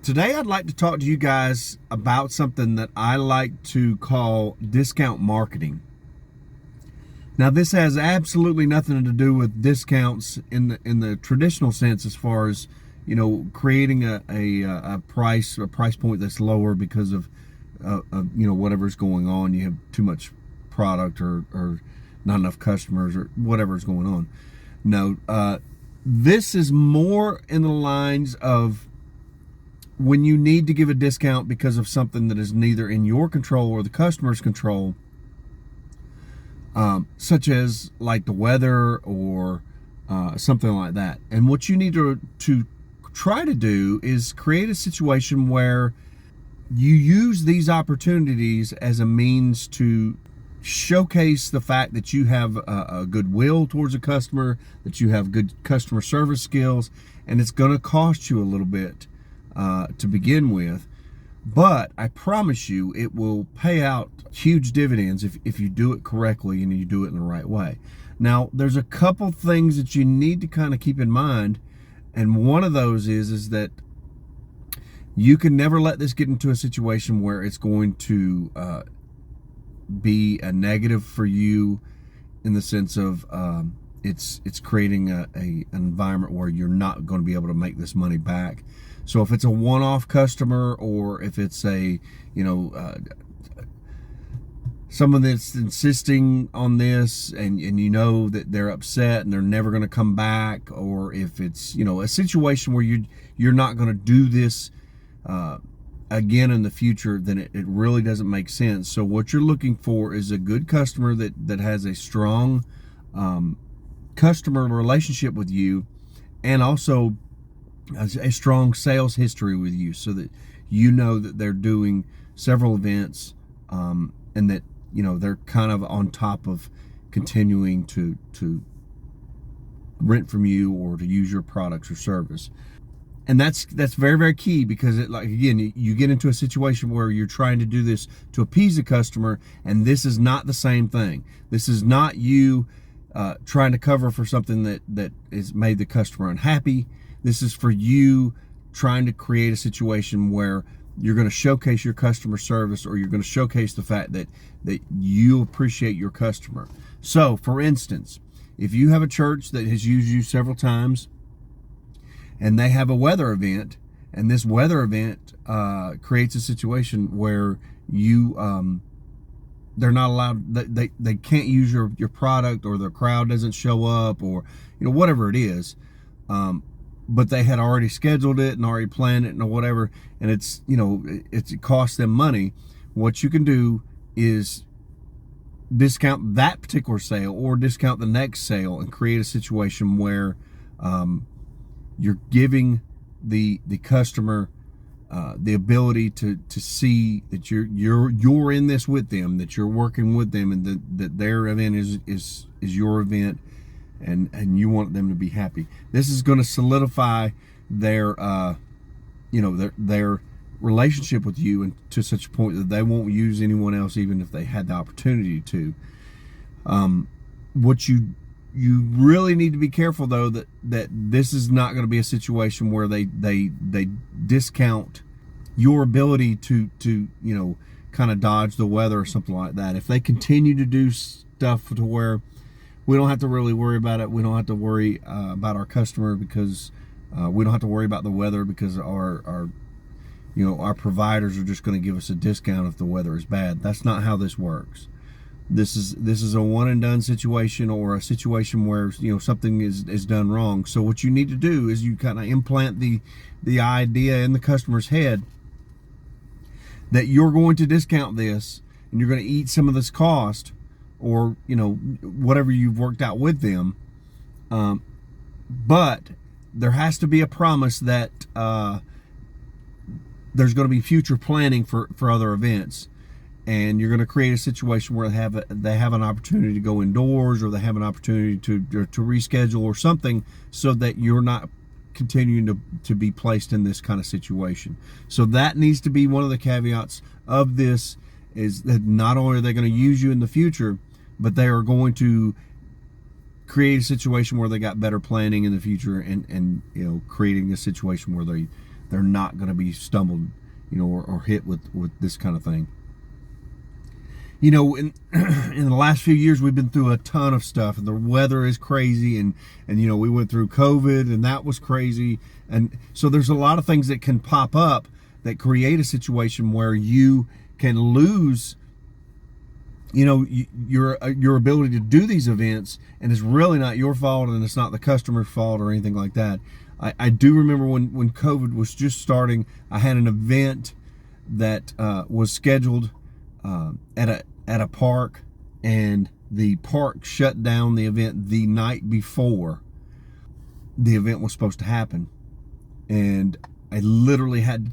Today I'd like to talk to you guys about something that I like to call discount marketing. Now, this has absolutely nothing to do with discounts in the traditional sense, as far as creating a price point that's lower because of whatever's going on. You have too much product or not enough customers or whatever's going on. No, this is more in the lines of when you need to give a discount because of something that is neither in your control or the customer's control, such as like the weather or something like that. And what you need to try to do is create a situation where you use these opportunities as a means to showcase the fact that you have a goodwill towards a customer, that you have good customer service skills, and it's going to cost you a little bit to begin with, but I promise you it will pay out huge dividends if you do it correctly and you do it in the right way. Now, there's a couple things that you need to kind of keep in mind, and one of those is that you can never let this get into a situation where it's going to be a negative for you, in the sense of it's creating an environment where you're not going to be able to make this money back. So if it's a one-off customer, or if it's a someone that's insisting on this and you know that they're upset and they're never going to come back, or if it's a situation where you're not going to do this again in the future, then it really doesn't make sense. So what you're looking for is a good customer that has a strong customer relationship with you, and also a strong sales history with you, so that you know that they're doing several events, and that they're kind of on top of continuing to rent from you or to use your products or service. And that's very, very key, because again, you get into a situation where you're trying to do this to appease the customer, and this is not the same thing. This is not you trying to cover for something that has made the customer unhappy. This is for you trying to create a situation where you're going to showcase your customer service, or you're going to showcase the fact that you appreciate your customer. So, for instance, if you have a church that has used you several times and they have a weather event, and this weather event creates a situation where they're not allowed, they can't use your product, or their crowd doesn't show up, or whatever it is, but they had already scheduled it and already planned it and whatever, and it costs them money. What you can do is discount that particular sale, or discount the next sale, and create a situation where you're giving the customer the ability to see that you're in this with them, that you're working with them, and that their event is your event, and you want them to be happy. This is going to solidify their their relationship with you, and to such a point that they won't use anyone else, even if they had the opportunity to. What you really need to be careful, though, that this is not going to be a situation where they discount your ability to kind of dodge the weather or something like that. If they continue to do stuff to where we don't have to really worry about it, we don't have to worry about our customer, because we don't have to worry about the weather, because our providers are just going to give us a discount if the weather is bad. That's not how this works. This is a one and done situation, or a situation where something is done wrong. So what you need to do is you kind of implant the idea in the customer's head that you're going to discount this, and you're going to eat some of this cost, or whatever you've worked out with them, but there has to be a promise that there's going to be future planning for other events, and you're going to create a situation where they have an opportunity to go indoors, or they have an opportunity to reschedule or something, so that you're not continuing to be placed in this kind of situation. So that needs to be one of the caveats of this, is that not only are they going to use you in the future, but they are going to create a situation where they got better planning in the future, and creating a situation where they're not going to be stumbled, or hit with this kind of thing. In in the last few years, we've been through a ton of stuff, and the weather is crazy, and we went through COVID, and that was crazy, and so there's a lot of things that can pop up that create a situation where you can lose your ability to do these events, and it's really not your fault, and it's not the customer's fault or anything like that. I do remember when COVID was just starting, I had an event that was scheduled at a park, and the park shut down the event the night before the event was supposed to happen. And I literally had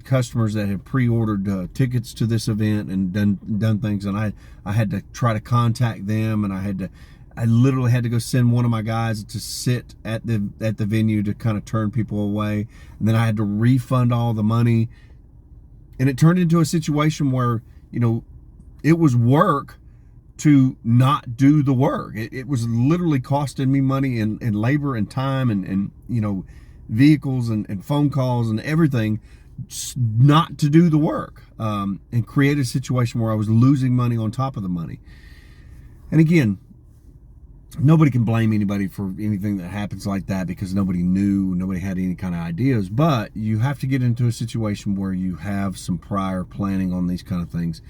customers that had pre-ordered tickets to this event and done things, and I had to try to contact them, and I literally had to go send one of my guys to sit at the venue to kind of turn people away, and then I had to refund all the money, and it turned into a situation where it was work to not do the work. It was literally costing me money and labor and time and vehicles and phone calls and everything not to do the work, and create a situation where I was losing money on top of the money. And again, nobody can blame anybody for anything that happens like that, because nobody had any kind of ideas, but you have to get into a situation where you have some prior planning on these kind of things.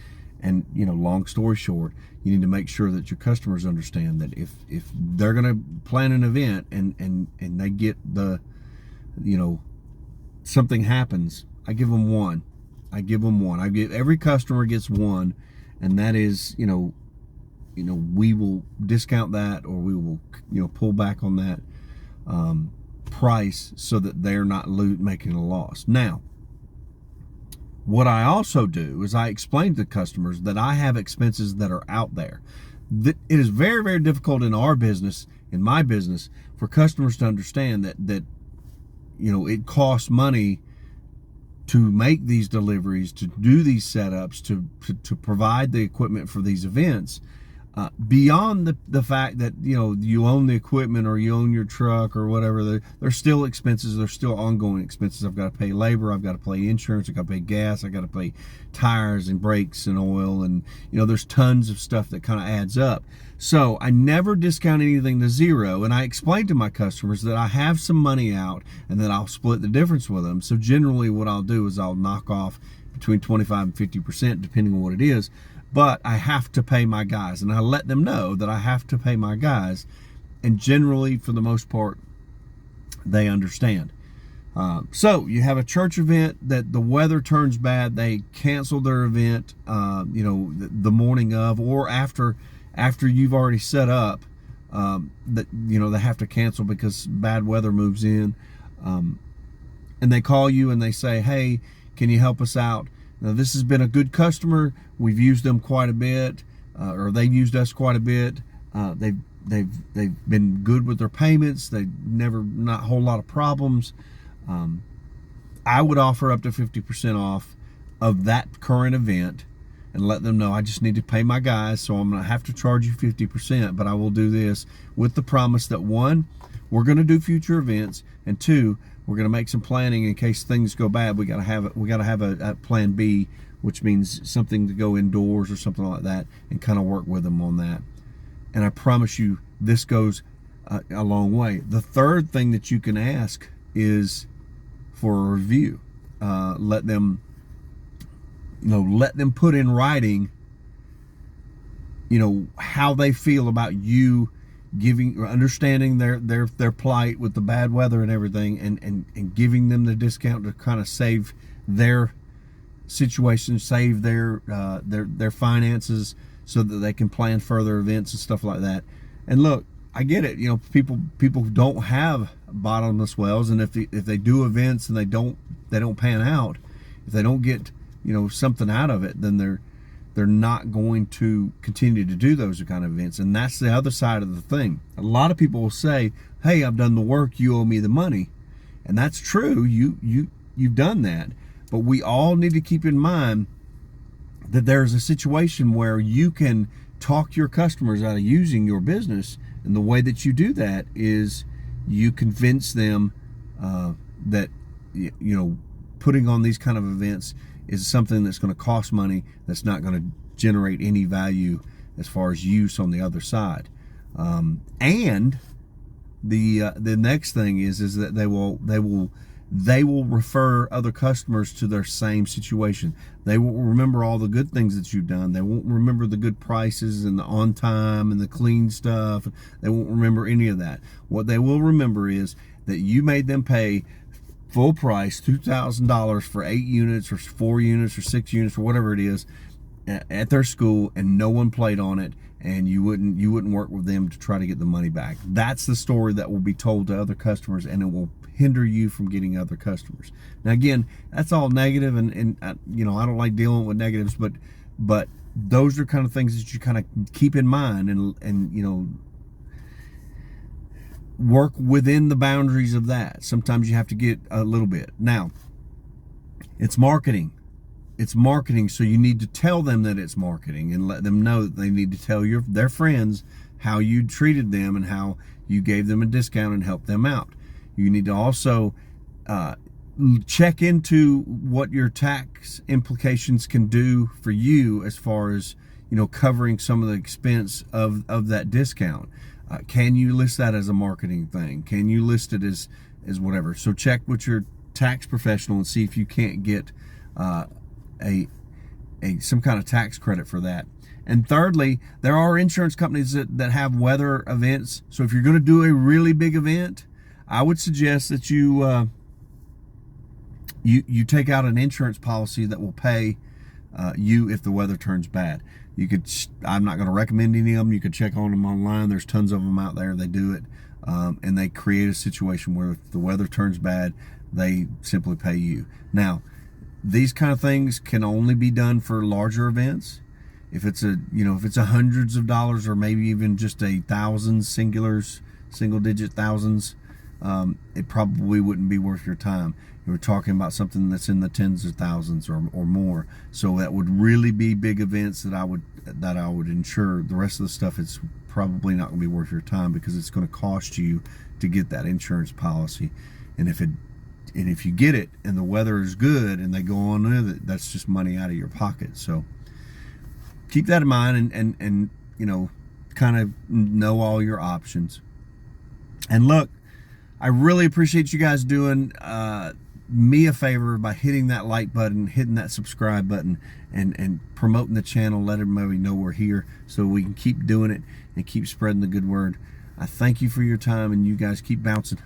And long story short, you need to make sure that your customers understand that if they're going to plan an event and they get something happens, I give them one. Every customer gets one, and that is, we will discount that, or we will, pull back on that price so that they're not making a loss. Now, what I also do is I explain to customers that I have expenses that are out there. It is very, very difficult in our business, in my business, for customers to understand that it costs money to make these deliveries, to do these setups, to provide the equipment for these events. Beyond the fact that you own the equipment, or you own your truck, or whatever, there's still expenses. There's still ongoing expenses. I've got to pay labor. I've got to pay insurance. I've got to pay gas. I've got to pay tires and brakes and oil, and there's tons of stuff that kind of adds up. So I never discount anything to zero, and I explain to my customers that I have some money out and that I'll split the difference with them. So generally what I'll do is I'll knock off between 25 and 50%, depending on what it is. But I have to pay my guys, and I let them know that I have to pay my guys, and generally, for the most part, they understand. So you have a church event that the weather turns bad, they cancel their event, the morning of, or after you've already set up, that they have to cancel because bad weather moves in, and they call you and they say, "Hey, can you help us out? Now, this has been a good customer. We've used them quite a bit, or they've used us quite a bit. They've been good with their payments. They not a whole lot of problems." I would offer up to 50% off of that current event, and let them know, I just need to pay my guys, so I'm going to have to charge you 50%, but I will do this with the promise that, one, we're going to do future events, and two, we're going to make some planning in case things go bad. We got to have a plan B, which means something to go indoors or something like that, and kind of work with them on that. And I promise you, this goes a long way. The third thing that you can ask is for a review. Let them put in writing, how they feel about you giving or understanding their plight with the bad weather and everything, and giving them the discount to kind of save their situation, save their finances, so that they can plan further events and stuff like that. And look, I get it. People don't have bottomless wells, and if they do events and they don't pan out, if they don't get something out of it, then they're not going to continue to do those kind of events. And that's the other side of the thing. A lot of people will say, "Hey, I've done the work, you owe me the money," and that's true. You've done that, but we all need to keep in mind that there's a situation where you can talk your customers out of using your business, and the way that you do that is you convince them that putting on these kind of events is something that's going to cost money, that's not going to generate any value as far as use on the other side. And the next thing is that they will refer other customers to their same situation. They won't remember all the good things that you've done. They won't remember the good prices and the on time and the clean stuff. They won't remember any of that. What they will remember is that you made them pay full price, $2,000 for 8 units or 4 units or 6 units or whatever it is at their school, and no one played on it, and you wouldn't work with them to try to get the money back. That's the story that will be told to other customers, and it will hinder you from getting other customers. Now again, that's all negative, and you know, I don't like dealing with negatives, but those are kind of things that you kind of keep in mind, and you know, work within the boundaries of that. Sometimes you have to get a little bit. Now, it's marketing. It's marketing, so you need to tell them that it's marketing and let them know that they need to tell their friends how you treated them and how you gave them a discount and helped them out. You need to also check into what your tax implications can do for you as far as, you know, covering some of the expense of that discount. Can you list that as a marketing thing? Can you list it as whatever? So check with your tax professional and see if you can't get some kind of tax credit for that. And thirdly, there are insurance companies that have weather events. So if you're going to do a really big event, I would suggest that you take out an insurance policy that will pay you if the weather turns bad. You could, I'm not going to recommend any of them. You could check on them online. There's tons of them out there. They do it, and they create a situation where if the weather turns bad, they simply pay you. Now, these kind of things can only be done for larger events. If it's hundreds of dollars, or maybe even just a thousands, single digit thousands, it probably wouldn't be worth your time. We're talking about something that's in the tens of thousands or more. So that would really be big events that I would insure. The rest of the stuff, it's probably not going to be worth your time because it's going to cost you to get that insurance policy. And if you get it and the weather is good and they go on with it, that's just money out of your pocket. So keep that in mind, and you know, kind of know all your options. And look, I really appreciate you guys doing me a favor by hitting that like button, hitting that subscribe button, and promoting the channel, let everybody know we're here so we can keep doing it and keep spreading the good word. I thank you for your time, and you guys keep bouncing.